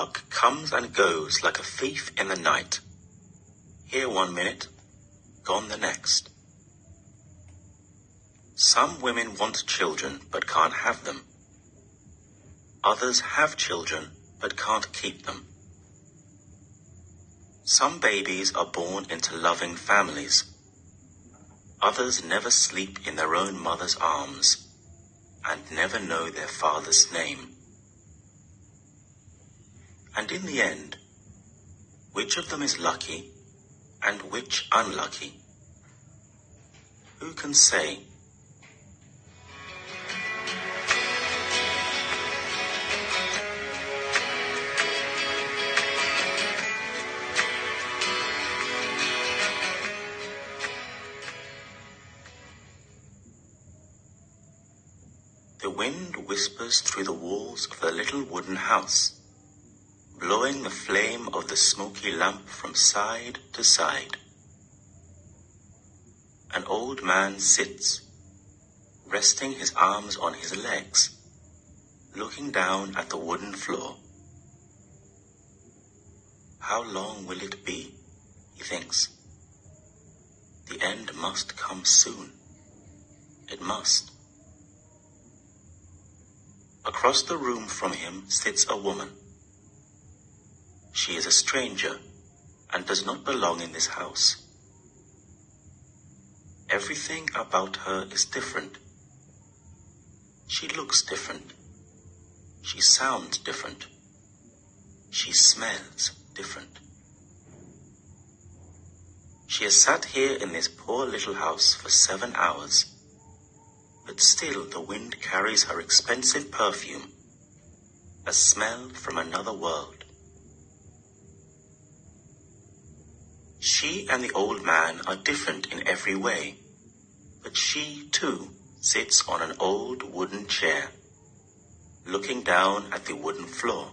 luck comes and goes like a thief in the night. Here 1 minute, gone the next. Some women want children but can't have them. Others have children but can't keep them. Some babies are born into loving families. Others never sleep in their own mother's arms and never know their father's name. And in the end, which of them is lucky and which unlucky? Who can say? The wind whispers through the walls of the little wooden house, blowing the flame of the smoky lamp from side to side. An old man sits, resting his arms on his legs, looking down at the wooden floor. How long will it be, he thinks. The end must come soon. It must. Across the room from him sits a woman. She is a stranger and does not belong in this house. Everything about her is different. She looks different. She sounds different. She smells different. She has sat here in this poor little house for 7 hours, but still the wind carries her expensive perfume, a smell from another world. She and the old man are different in every way, but she, too, sits on an old wooden chair, looking down at the wooden floor.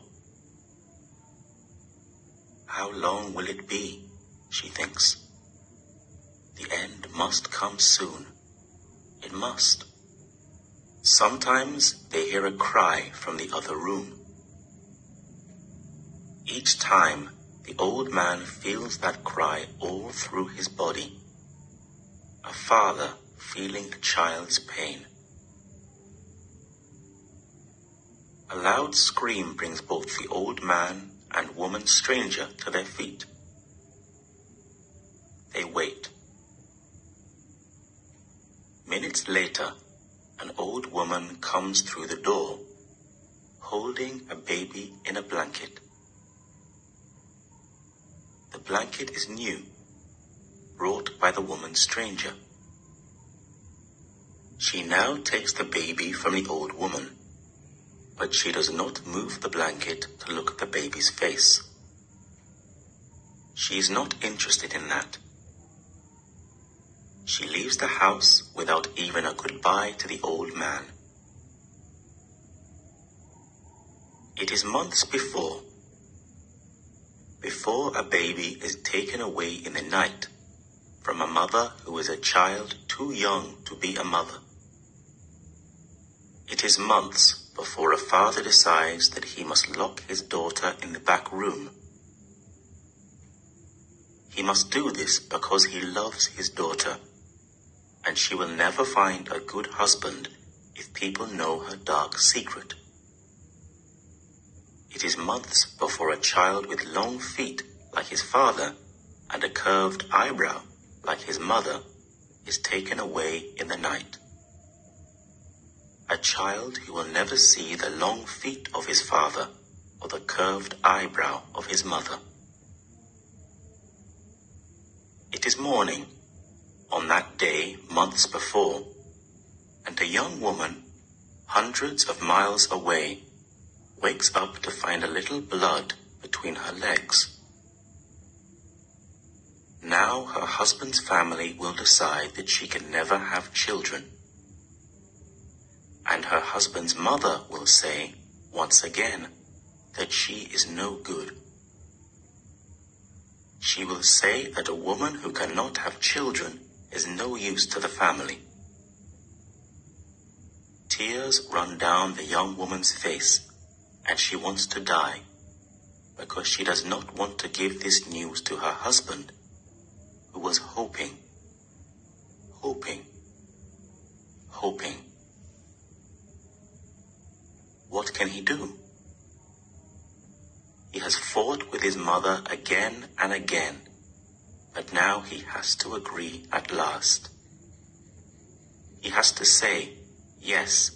How long will it be, she thinks. The end must come soon. It must. Sometimes they hear a cry from the other room. Each time, the old man feels that cry all through his body. A father feeling a child's pain. A loud scream brings both the old man and woman stranger to their feet. They wait. Minutes later, an old woman comes through the door, holding a baby in a blanket. The blanket is new, brought by the woman stranger. She now takes the baby from the old woman, but she does not move the blanket to look at the baby's face. She is not interested in that. She leaves the house without even a goodbye to the old man. It is months before a baby is taken away in the night from a mother who is a child too young to be a mother. It is months before a father decides that he must lock his daughter in the back room. He must do this because he loves his daughter, and she will never find a good husband if people know her dark secret. It is months before a child with long feet like his father and a curved eyebrow like his mother is taken away in the night. A child who will never see the long feet of his father or the curved eyebrow of his mother. It is morning, on that day months before, and a young woman, hundreds of miles away, wakes up to find a little blood between her legs. Now her husband's family will decide that she can never have children. And her husband's mother will say, once again, that she is no good. She will say that a woman who cannot have children is no use to the family. Tears run down the young woman's face, and she wants to die. because she does not want to give this news to her husband, who was hoping. What can he do? He has fought with his mother again and again, but now he has to agree at last. He has to say, yes,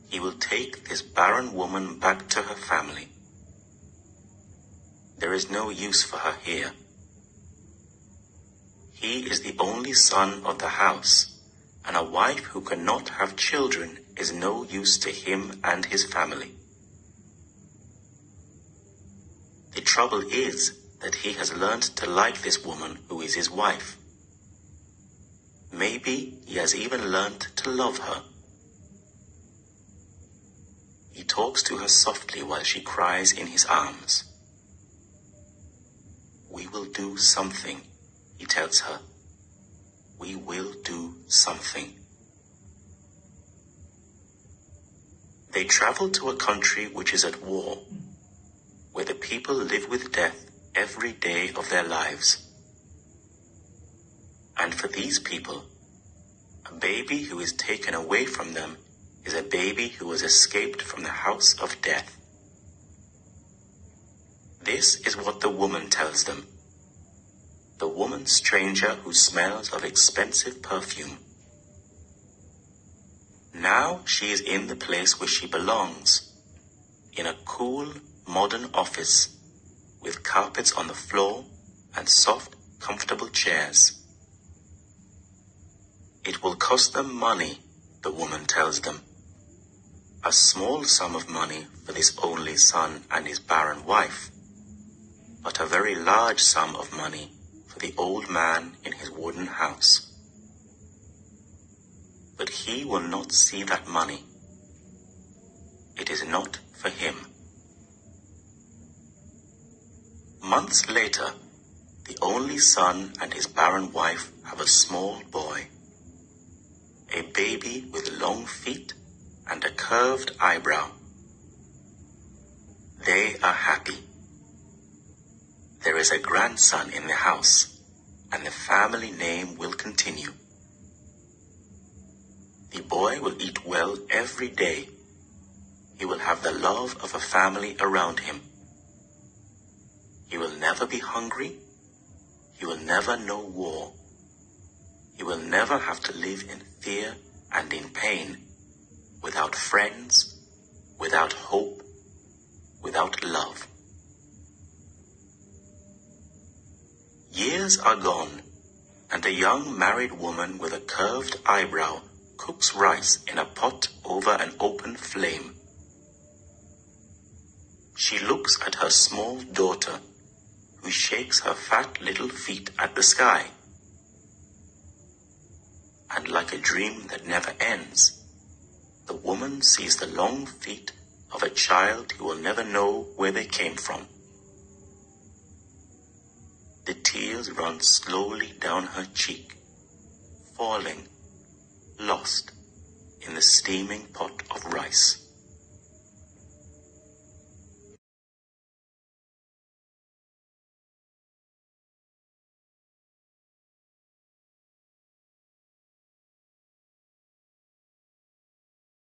he will take this barren woman back to her family. There is no use for her here. He is the only son of the house, and a wife who cannot have children is no use to him and his family. The trouble is that he has learned to like this woman who is his wife. Maybe he has even learned to love her. He talks to her softly while she cries in his arms. We will do something, he tells her. We will do something. They travel to a country which is at war, where the people live with death every day of their lives. And for these people, a baby who is taken away from them is a baby who has escaped from the house of death. This is what the woman tells them. The woman stranger who smells of expensive perfume. Now she is in the place where she belongs, in a cool, modern office, with carpets on the floor and soft, comfortable chairs. It will cost them money, the woman tells them. A small sum of money for this only son and his barren wife, but a very large sum of money for the old man in his wooden house. But he will not see that money. It is not for him. Months later, the only son and his barren wife have a small boy, a baby with long feet and a curved eyebrow. They are happy. There is a grandson in the house, and the family name will continue. The boy will eat well every day. He will have the love of a family around him. He will never be hungry. He will never know war. He will never have to live in fear and in pain, without friends, without hope, without love. Years are gone, and a young married woman with a curved eyebrow cooks rice in a pot over an open flame. She looks at her small daughter, who shakes her fat little feet at the sky. And like a dream that never ends, the woman sees the long feet of a child who will never know where they came from. The tears run slowly down her cheek, falling, lost in the steaming pot of rice.